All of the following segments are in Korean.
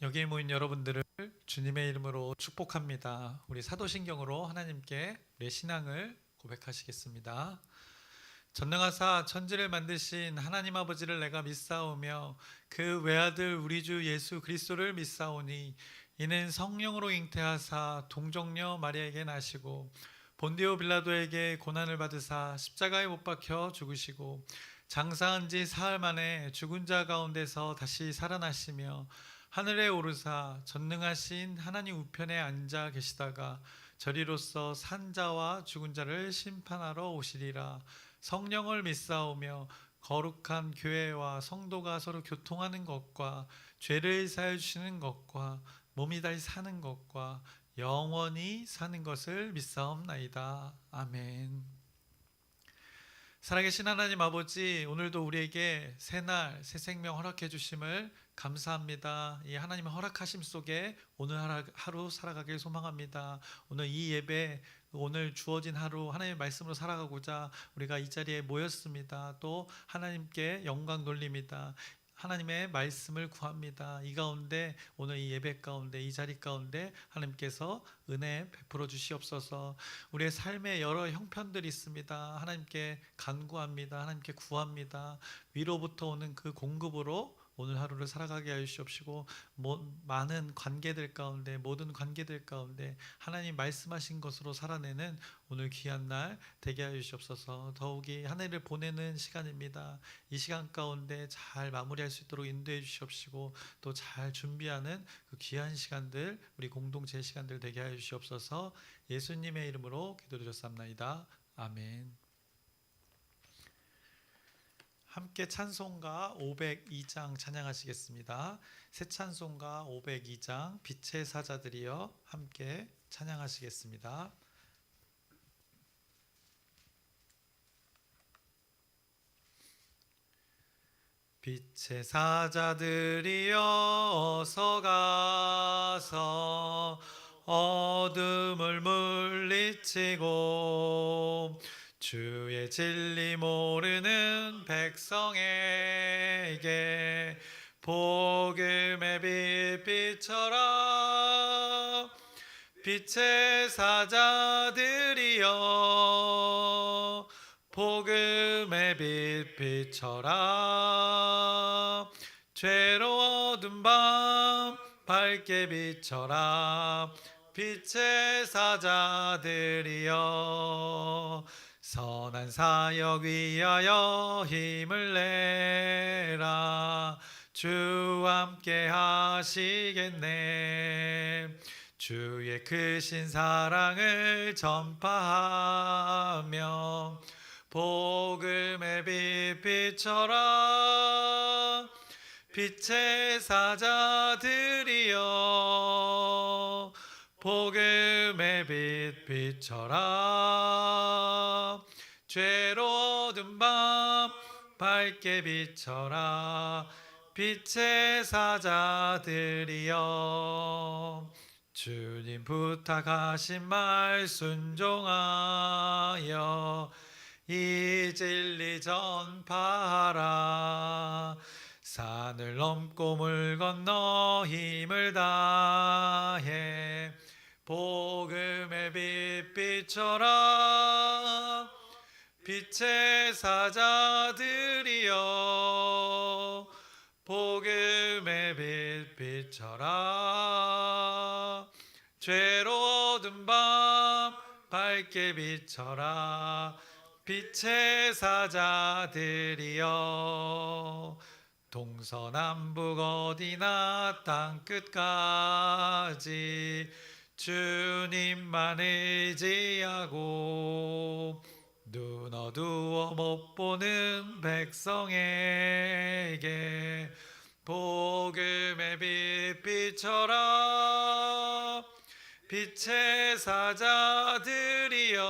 여기에 모인 여러분들을 주님의 이름으로 축복합니다. 우리 사도신경으로 하나님께 우리의 신앙을 고백하시겠습니다. 전능하사 천지를 만드신 하나님 아버지를 내가 믿사오며 그 외아들 우리 주 예수 그리스도를 믿사오니 이는 성령으로 잉태하사 동정녀 마리아에게 나시고 본디오 빌라도에게 고난을 받으사 십자가에 못 박혀 죽으시고 장사한 지 사흘 만에 죽은 자 가운데서 다시 살아나시며 하늘에 오르사 전능하신 하나님 우편에 앉아 계시다가 저리로서 산 자와 죽은 자를 심판하러 오시리라. 성령을 믿사오며 거룩한 교회와 성도가 서로 교통하는 것과 죄를 사해 주시는 것과 몸이 다시 사는 것과 영원히 사는 것을 믿사옵나이다. 아멘. 살아계신 하나님 아버지, 오늘도 우리에게 새날 새 생명 허락해 주심을 감사합니다. 이 하나님의 허락하심 속에 오늘 하루 살아가길 소망합니다. 오늘 이 예배, 오늘 주어진 하루 하나님의 말씀으로 살아가고자 우리가 이 자리에 모였습니다. 또 하나님께 영광 돌립니다. 하나님의 말씀을 구합니다. 이 가운데 오늘 이 예배 가운데 이 자리 가운데 하나님께서 은혜 베풀어 주시옵소서. 우리의 삶에 여러 형편들이 있습니다. 하나님께 간구합니다. 하나님께 구합니다. 위로부터 오는 그 공급으로 오늘 하루를 살아가게 하여 주시옵시고 많은 관계들 가운데 모든 관계들 가운데 하나님 말씀하신 것으로 살아내는 오늘 귀한 날 되게 하여 주시옵소서. 더욱이 한 해를 보내는 시간입니다. 이 시간 가운데 잘 마무리할 수 있도록 인도해 주시옵시고 또 잘 준비하는 그 귀한 시간들 우리 공동체 시간들 되게 하여 주시옵소서. 예수님의 이름으로 기도드렸사옵나이다. 아멘. 함께 찬송가 502장 찬양하시겠습니다. 새 찬송가 502장 빛의 사자들이여 함께 찬양하시겠습니다. 빛의 사자들이여 어서 가서 어둠을 물리치고 주의 진리 모르는 백성에게 복음의 빛 비춰라. 빛의 사자들이여 복음의 빛 비춰라. 죄로 어두운 밤 밝게 비춰라. 빛의 사자들이여 선한 사역 위하여 힘을 내라. 주와 함께 하시겠네. 주의 크신 사랑을 전파하며 복음의 빛 비춰라. 빛의 사자들이여 복음의 빛 비춰라. 죄로 어두운 밤 밝게 비춰라. 빛의 사자들이여 주님 부탁하신 말 순종하여 이 진리 전파하라. 산을 넘고 물 건너 힘을 다해 복음의 빛 비춰라. 빛의 사자들이여 복음의 빛 비춰라. 죄로 어두운 밤 밝게 비춰라. 빛의 사자들이여 동서남북 어디나 땅끝까지 주님만 의지하고 눈 어두워 못 보는 백성에게 복음의 빛 비춰라. 빛의 사자들이여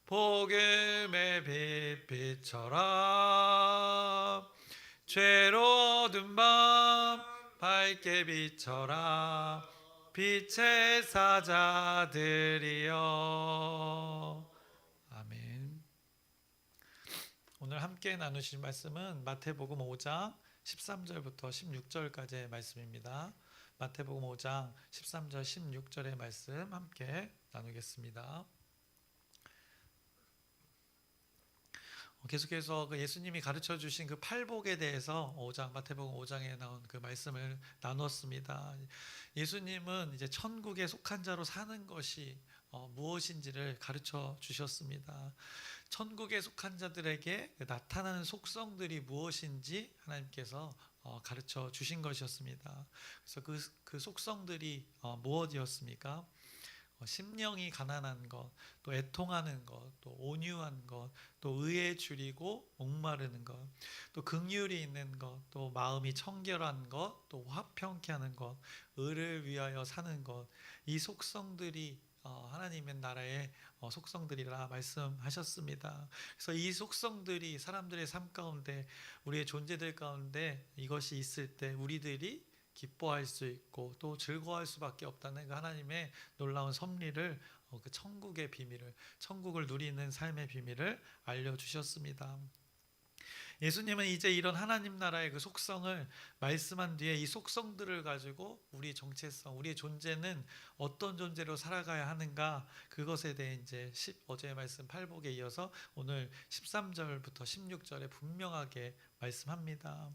복음의 빛 비춰라. 죄로 어두운 밤 밝게 비춰라. 빛의 사자들이여. 아멘. 오늘 함께 나누실 말씀은 마태복음 5장 13절부터 16절까지의 말씀입니다. 마태복음 5장 13절 16절의 말씀 함께 나누겠습니다. 계속해서 그 예수님이 가르쳐 주신 그 팔복에 대해서 마태복음 5장에 나온 그 말씀을 나눴습니다. 예수님은 이제 천국에 속한 자로 사는 것이 무엇인지를 가르쳐 주셨습니다. 천국에 속한 자들에게 나타나는 속성들이 무엇인지 하나님께서 가르쳐 주신 것이었습니다. 그래서 그 속성들이 무엇이었습니까? 심령이 가난한 것, 또 애통하는 것, 또 온유한 것, 또 의에 줄이고 목마르는 것, 또 긍휼이 있는 것, 또 마음이 청결한 것, 또 화평케 하는 것, 의를 위하여 사는 것, 이 속성들이 하나님의 나라의 속성들이라 말씀하셨습니다. 그래서 이 속성들이 사람들의 삶 가운데, 우리의 존재들 가운데 이것이 있을 때 우리들이 기뻐할 수 있고 또 즐거워할 수밖에 없다는 그 하나님의 놀라운 섭리를, 그 천국의 비밀을, 천국을 누리는 삶의 비밀을 알려주셨습니다. 예수님은 이제 이런 하나님 나라의 그 속성을 말씀한 뒤에 이 속성들을 가지고 우리 정체성, 우리의 존재는 어떤 존재로 살아가야 하는가, 그것에 대해 이제 어제의 말씀 팔복에 이어서 오늘 13절부터 16절에 분명하게 말씀합니다.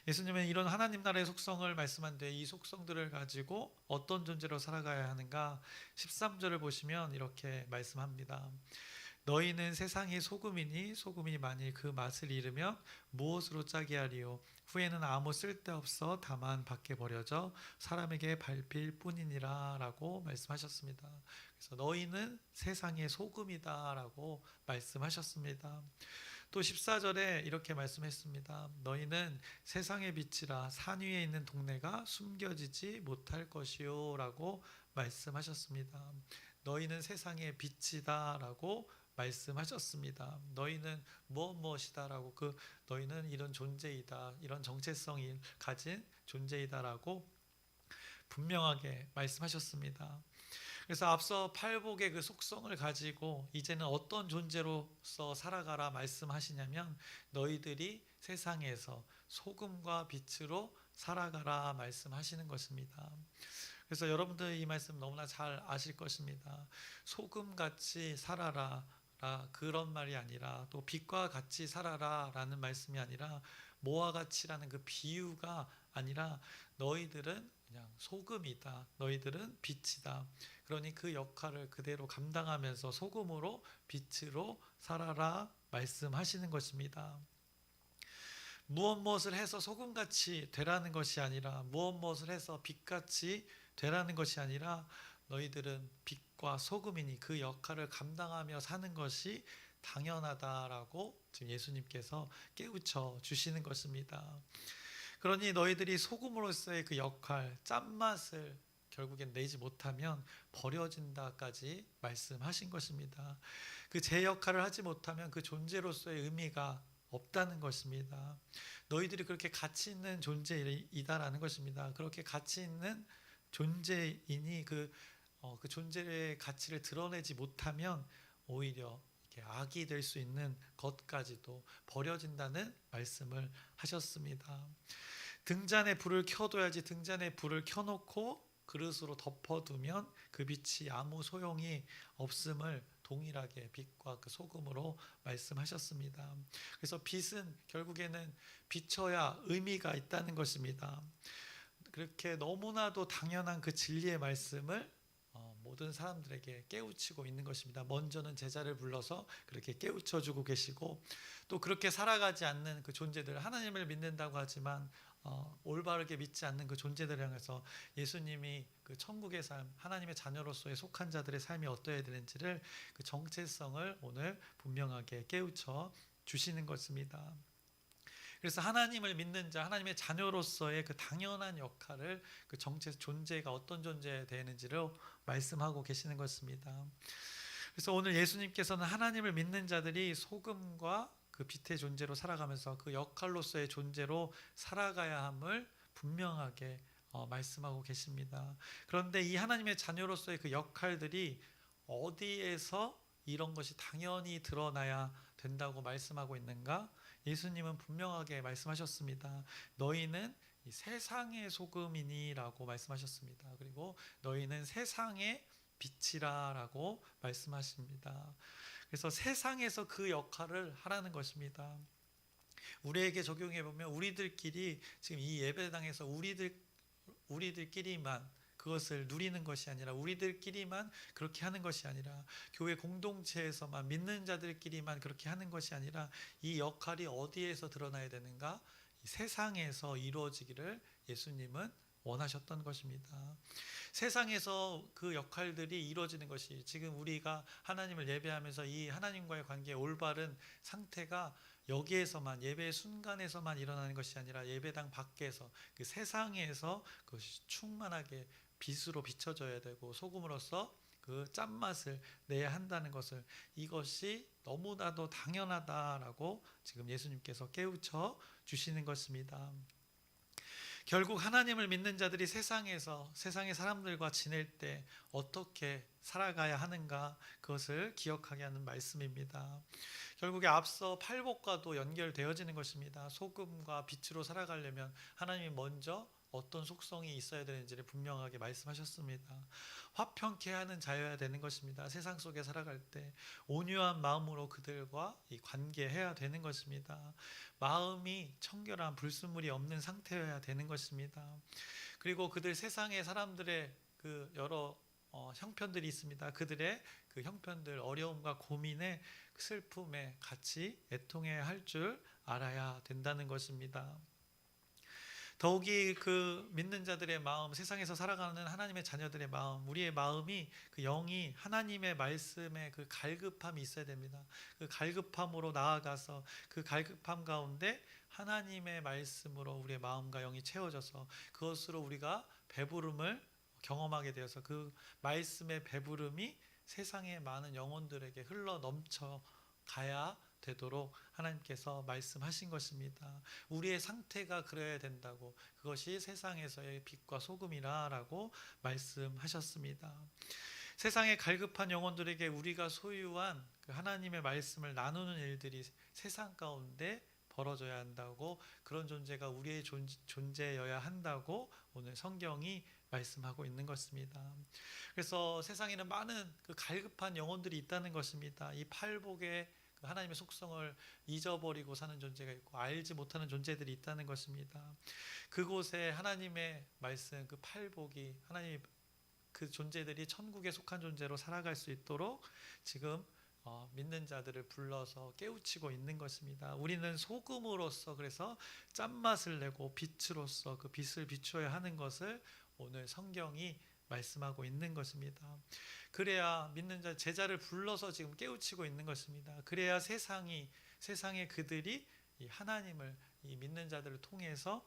예수님은 이런 하나님 나라의 속성을 말씀한 뒤에 이 속성들을 가지고 어떤 존재로 살아가야 하는가, 13절을 보시면 이렇게 말씀합니다. 너희는 세상의 소금이니 소금이 만일 그 맛을 잃으면 무엇으로 짜게 하리요? 후에는 아무 쓸데없어 다만 밖에 버려져 사람에게 밟힐 뿐이니라 라고 말씀하셨습니다. 그래서 너희는 세상의 소금이다 라고 말씀하셨습니다. 또 14절에 이렇게 말씀했습니다. 너희는 세상의 빛이라 산 위에 있는 동네가 숨겨지지 못할 것이요 라고 말씀하셨습니다. 너희는 세상의 빛이다 라고 말씀하셨습니다. 너희는 무엇이다라고, 너희는 이런 존재이다, 이런 정체성을 가진 존재이다라고 분명하게 말씀하셨습니다. 그래서 앞서 팔복의 그 속성을 가지고 이제는 어떤 존재로서 살아가라 말씀하시냐면, 너희들이 세상에서 소금과 빛으로 살아가라 말씀하시는 것입니다. 그래서 여러분들 이 말씀 너무나 잘 아실 것입니다. 소금같이 살아라 그런 말이 아니라, 또 빛과 같이 살아라 라는 말씀이 아니라, 모와 같이라는 그 비유가 아니라, 너희들은 그냥 소금이다, 너희들은 빛이다, 그러니 그 역할을 그대로 감당하면서 소금으로 빛으로 살아라 말씀하시는 것입니다. 무엇을 해서 소금같이 되라는 것이 아니라, 무엇을 해서 빛같이 되라는 것이 아니라, 너희들은 빛과 소금이니 그 역할을 감당하며 사는 것이 당연하다라고 지금 예수님께서 깨우쳐 주시는 것입니다. 그러니 너희들이 소금으로서의 그 역할, 짠맛을 결국엔 내지 못하면 버려진다까지 말씀하신 것입니다. 그 제 역할을 하지 못하면 그 존재로서의 의미가 없다는 것입니다. 너희들이 그렇게 가치 있는 존재이다라는 것입니다. 그렇게 가치 있는 존재이니 그 존재의 가치를 드러내지 못하면 오히려 이렇게 악이 될 수 있는 것까지도 버려진다는 말씀을 하셨습니다. 등잔에 불을 켜둬야지, 등잔에 불을 켜놓고 그릇으로 덮어두면 그 빛이 아무 소용이 없음을 동일하게 빛과 그 소금으로 말씀하셨습니다. 그래서 빛은 결국에는 비춰야 의미가 있다는 것입니다. 그렇게 너무나도 당연한 그 진리의 말씀을 모든 사람들에게 깨우치고 있는 것입니다. 먼저는 제자를 불러서 그렇게 깨우쳐주고 계시고, 또 그렇게 살아가지 않는 그 존재들, 하나님을 믿는다고 하지만 올바르게 믿지 않는 그 존재들을 향해서 예수님이 그 천국의 삶, 하나님의 자녀로서의 속한 자들의 삶이 어떠해야 되는지를, 그 정체성을 오늘 분명하게 깨우쳐 주시는 것입니다. 그래서 하나님을 믿는 자, 하나님의 자녀로서의 그 당연한 역할을, 그 존재가 어떤 존재가 되는지를 말씀하고 계시는 것입니다. 그래서 오늘 예수님께서는 하나님을 믿는 자들이 소금과 그 빛의 존재로 살아가면서 그 역할로서의 존재로 살아가야 함을 분명하게 말씀하고 계십니다. 그런데 이 하나님의 자녀로서의 그 역할들이 어디에서 이런 것이 당연히 드러나야 된다고 말씀하고 있는가? 예수님은 분명하게 말씀하셨습니다. 너희는 이 세상의 소금이니라고 말씀하셨습니다. 그리고 너희는 세상의 빛이라라고 말씀하십니다. 그래서 세상에서 그 역할을 하라는 것입니다. 우리에게 적용해 보면 우리들끼리 지금 이 예배당에서 우리들끼리만 그것을 누리는 것이 아니라 우리들끼리만 그렇게 하는 것이 아니라 교회 공동체에서만 믿는 자들끼리만 그렇게 하는 것이 아니라 이 역할이 어디에서 드러나야 되는가? 이 세상에서 이루어지기를 예수님은 원하셨던 것입니다. 세상에서 그 역할들이 이루어지는 것이 지금 우리가 하나님을 예배하면서 이 하나님과의 관계의 올바른 상태가 여기에서만 예배 순간에서만 일어나는 것이 아니라 예배당 밖에서 그 세상에서 그것이 충만하게 빛으로 비춰져야 되고 소금으로서 그 짠맛을 내야 한다는 것을 이것이 너무나도 당연하다라고 지금 예수님께서 깨우쳐 주시는 것입니다. 결국 하나님을 믿는 자들이 세상에서 세상의 사람들과 지낼 때 어떻게 살아가야 하는가 그것을 기억하게 하는 말씀입니다. 결국에 앞서 팔복과도 연결되어지는 것입니다. 소금과 빛으로 살아가려면 하나님이 먼저 어떤 속성이 있어야 되는지를 분명하게 말씀하셨습니다. 화평케 하는 자여야 되는 것입니다. 세상 속에 살아갈 때 온유한 마음으로 그들과 이 관계해야 되는 것입니다. 마음이 청결한 불순물이 없는 상태여야 되는 것입니다. 그리고 그들 세상의 사람들의 그 여러 형편들이 있습니다. 그들의 그 형편들, 어려움과 고민에 슬픔에 같이 애통해야 할 줄 알아야 된다는 것입니다. 더욱이 그 믿는 자들의 마음, 세상에서 살아가는 하나님의 자녀들의 마음, 우리의 마음이 그 영이 하나님의 말씀에 그 갈급함이 있어야 됩니다. 그 갈급함으로 나아가서 그 갈급함 가운데 하나님의 말씀으로 우리의 마음과 영이 채워져서 그것으로 우리가 배부름을 경험하게 되어서 그 말씀의 배부름이 세상의 많은 영혼들에게 흘러 넘쳐 가야 되도록 하나님께서 말씀하신 것입니다. 우리의 상태가 그래야 된다고 그것이 세상에서의 빛과 소금이라라고 말씀하셨습니다. 세상의 갈급한 영혼들에게 우리가 소유한 그 하나님의 말씀을 나누는 일들이 세상 가운데 벌어져야 한다고 그런 존재가 우리의 존재여야 한다고 오늘 성경이 말씀하고 있는 것입니다. 그래서 세상에는 많은 그 갈급한 영혼들이 있다는 것입니다. 이 팔복의 그 하나님의 속성을 잊어버리고 사는 존재가 있고 알지 못하는 존재들이 있다는 것입니다. 그곳에 하나님의 말씀 그 팔복이 하나님 그 존재들이 천국에 속한 존재로 살아갈 수 있도록 지금 믿는 자들을 불러서 깨우치고 있는 것입니다. 우리는 소금으로서 그래서 짠맛을 내고 빛으로서 그 빛을 비추어야 하는 것을 오늘 성경이 말씀하고 있는 것입니다. 그래야 믿는 자 제자를 불러서 지금 깨우치고 있는 것입니다. 그래야 세상에 그들이 이 하나님을 이 믿는 자들을 통해서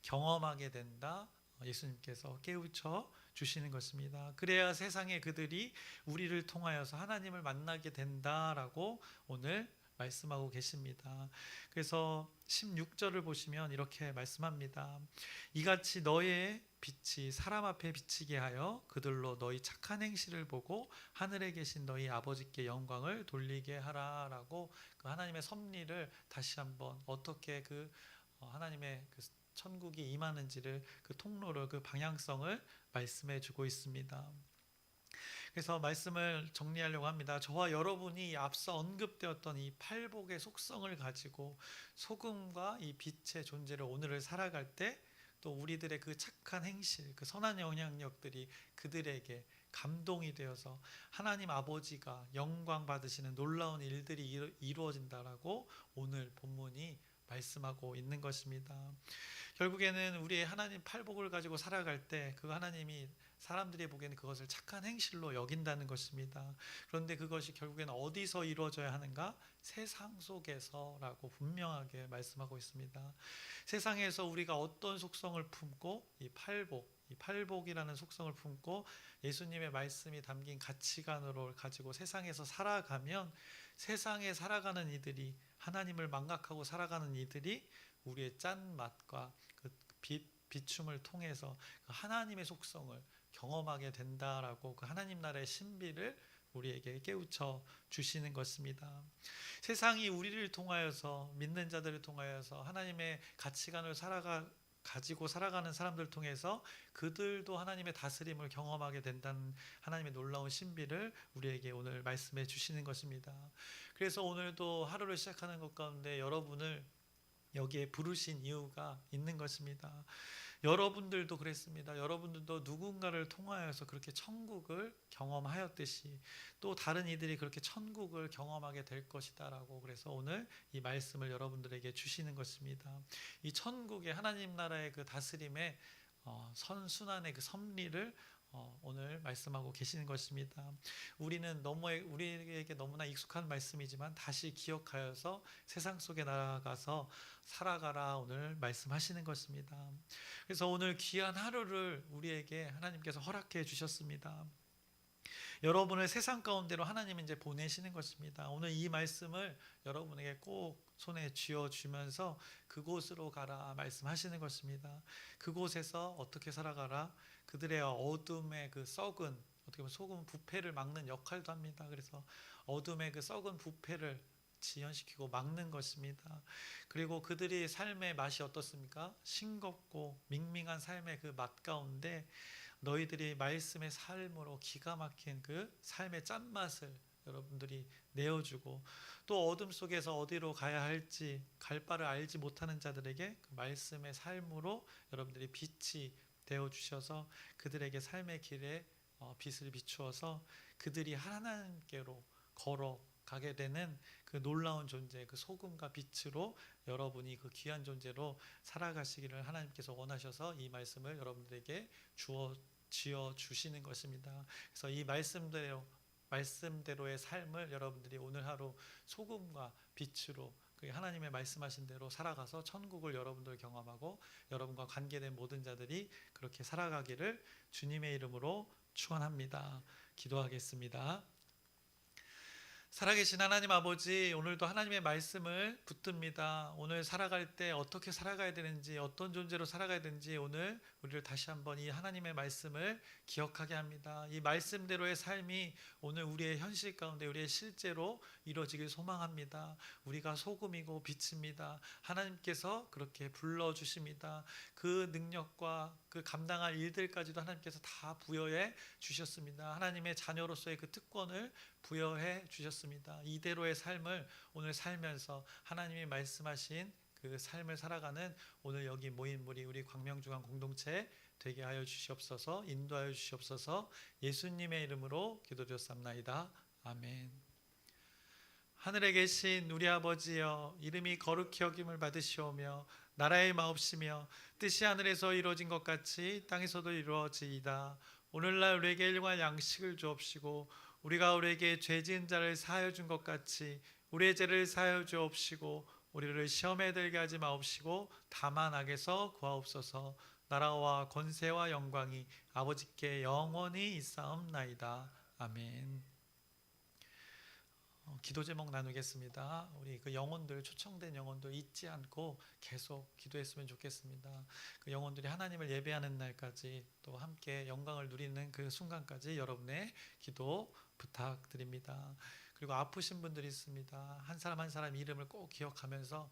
경험하게 된다. 예수님께서 깨우쳐 주시는 것입니다. 그래야 세상에 그들이 우리를 통하여서 하나님을 만나게 된다라고 오늘 말씀하고 계십니다. 그래서 16절을 보시면 이렇게 말씀합니다. 이같이 너의 빛이 사람 앞에 비치게 하여 그들로 너희 착한 행실을 보고 하늘에 계신 너희 아버지께 영광을 돌리게 하라라고 그 하나님의 섭리를 다시 한번 어떻게 그 하나님의 그 천국이 임하는지를 그 통로를 그 방향성을 말씀해 주고 있습니다. 그래서 말씀을 정리하려고 합니다. 저와 여러분이 앞서 언급되었던 이 팔복의 속성을 가지고 소금과 이 빛의 존재를 오늘을 살아갈 때 또 우리들의 그 착한 행실, 그 선한 영향력들이 그들에게 감동이 되어서 하나님 아버지가 영광 받으시는 놀라운 일들이 이루어진다라고 오늘 본문이 말씀하고 있는 것입니다. 결국에는 우리의 하나님 팔복을 가지고 살아갈 때 그 하나님이 사람들이 보기에는 그것을 착한 행실로 여긴다는 것입니다. 그런데 그것이 결국에는 어디서 이루어져야 하는가? 세상 속에서라고 분명하게 말씀하고 있습니다. 세상에서 우리가 어떤 속성을 품고 이 팔복이라는 속성을 품고 예수님의 말씀이 담긴 가치관으로 가지고 세상에서 살아가면 세상에 살아가는 이들이 하나님을 망각하고 살아가는 이들이 우리의 짠맛과 그 비춤을 통해서 그 하나님의 속성을 경험하게 된다라고 그 하나님 나라의 신비를 우리에게 깨우쳐 주시는 것입니다. 세상이 우리를 통하여서, 믿는 자들을 통하여서 하나님의 가치관을 가지고 살아가는 사람들 통해서 그들도 하나님의 다스림을 경험하게 된다는 하나님의 놀라운 신비를 우리에게 오늘 말씀해 주시는 것입니다. 그래서 오늘도 하루를 시작하는 것 가운데 여러분을 여기에 부르신 이유가 있는 것입니다. 여러분들도 그랬습니다. 여러분들도 누군가를 통하여서 그렇게 천국을 경험하였듯이 또 다른 이들이 그렇게 천국을 경험하게 될 것이다라고, 그래서 오늘 이 말씀을 여러분들에게 주시는 것입니다. 이 천국의 하나님 나라의 그 다스림의 선순환의 그 섭리를 오늘 말씀하고 계시는 것입니다. 우리에게 너무나 익숙한 말씀이지만 다시 기억하여서 세상 속에 나아가서 살아가라 오늘 말씀하시는 것입니다. 그래서 오늘 귀한 하루를 우리에게 하나님께서 허락해 주셨습니다. 여러분을 세상 가운데로 하나님이 이제 보내시는 것입니다. 오늘 이 말씀을 여러분에게 꼭 손에 쥐어 주면서 그곳으로 가라 말씀하시는 것입니다. 그곳에서 어떻게 살아가라? 그들의 어둠의 그 썩은, 어떻게 보면 소금 부패를 막는 역할도 합니다. 그래서 어둠의 그 썩은 부패를 지연시키고 막는 것입니다. 그리고 그들이 삶의 맛이 어떻습니까? 싱겁고 밍밍한 삶의 그 맛 가운데 너희들이 말씀의 삶으로 기가 막힌 그 삶의 짠맛을 여러분들이 내어주고, 또 어둠 속에서 어디로 가야 할지 갈 바를 알지 못하는 자들에게 그 말씀의 삶으로 여러분들이 빛이 되어 주셔서 그들에게 삶의 길에 빛을 비추어서 그들이 하나님께로 걸어가게 되는 그 놀라운 존재, 그 소금과 빛으로 여러분이 그 귀한 존재로 살아가시기를 하나님께서 원하셔서 이 말씀을 여러분들에게 지어 주시는 것입니다. 그래서 이 말씀대로의 삶을 여러분들이 오늘 하루 소금과 빛으로 그 하나님의 말씀하신 대로 살아가서 천국을 여러분들 경험하고 여러분과 관계된 모든 자들이 그렇게 살아가기를 주님의 이름으로 축원합니다. 기도하겠습니다. 살아계신 하나님 아버지, 오늘도 하나님의 말씀을 붙듭니다. 오늘 살아갈 때 어떻게 살아가야 되는지, 어떤 존재로 살아가야 되는지 오늘 우리를 다시 한번 이 하나님의 말씀을 기억하게 합니다. 이 말씀대로의 삶이 오늘 우리의 현실 가운데 우리의 실제로 이루어지길 소망합니다. 우리가 소금이고 빛입니다. 하나님께서 그렇게 불러주십니다. 그 능력과 그 감당할 일들까지도 하나님께서 다 부여해 주셨습니다. 하나님의 자녀로서의 그 특권을 부여해 주셨습니다. 이대로의 삶을 오늘 살면서 하나님이 말씀하신 그 삶을 살아가는 오늘 여기 모인 우리 광명중앙 공동체 되게 하여 주시옵소서. 인도하여 주시옵소서. 예수님의 이름으로 기도드렸사옵나이다. 아멘. 하늘에 계신 우리 아버지여, 이름이 거룩히 여김을 받으시오며 나라의 마옵시며 뜻이 하늘에서 이루어진 것 같이 땅에서도 이루어지이다. 오늘날 우리에게 일용할 양식을 주옵시고 우리가 우리에게 죄 지은 자를 사하여 준 것 같이 우리의 죄를 사하여 주옵시고 우리를 시험에 들게 하지 마옵시고 다만 악에서 구하옵소서. 나라와 권세와 영광이 아버지께 영원히 있사옵나이다. 아멘. 기도 제목 나누겠습니다. 우리 그 영혼들, 초청된 영혼들 잊지 않고 계속 기도했으면 좋겠습니다. 그 영혼들이 하나님을 예배하는 날까지 또 함께 영광을 누리는 그 순간까지 여러분의 기도 부탁드립니다. 그리고 아프신 분들이 있습니다. 한 사람 한 사람 이름을 꼭 기억하면서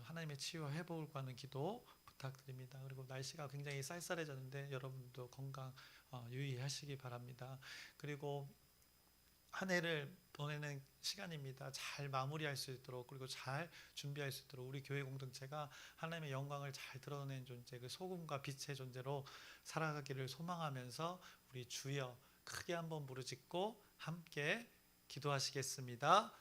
하나님의 치유 회복을 구하는 기도 부탁드립니다. 그리고 날씨가 굉장히 쌀쌀해졌는데 여러분도 건강 유의하시기 바랍니다. 그리고 한 해를 보내는 시간입니다. 잘 마무리할 수 있도록, 그리고 잘 준비할 수 있도록 우리 교회 공동체가 하나님의 영광을 잘 드러낸 존재, 그 소금과 빛의 존재로 살아가기를 소망하면서 우리 주여 크게 한번 부르짖고 함께 기도하시겠습니다.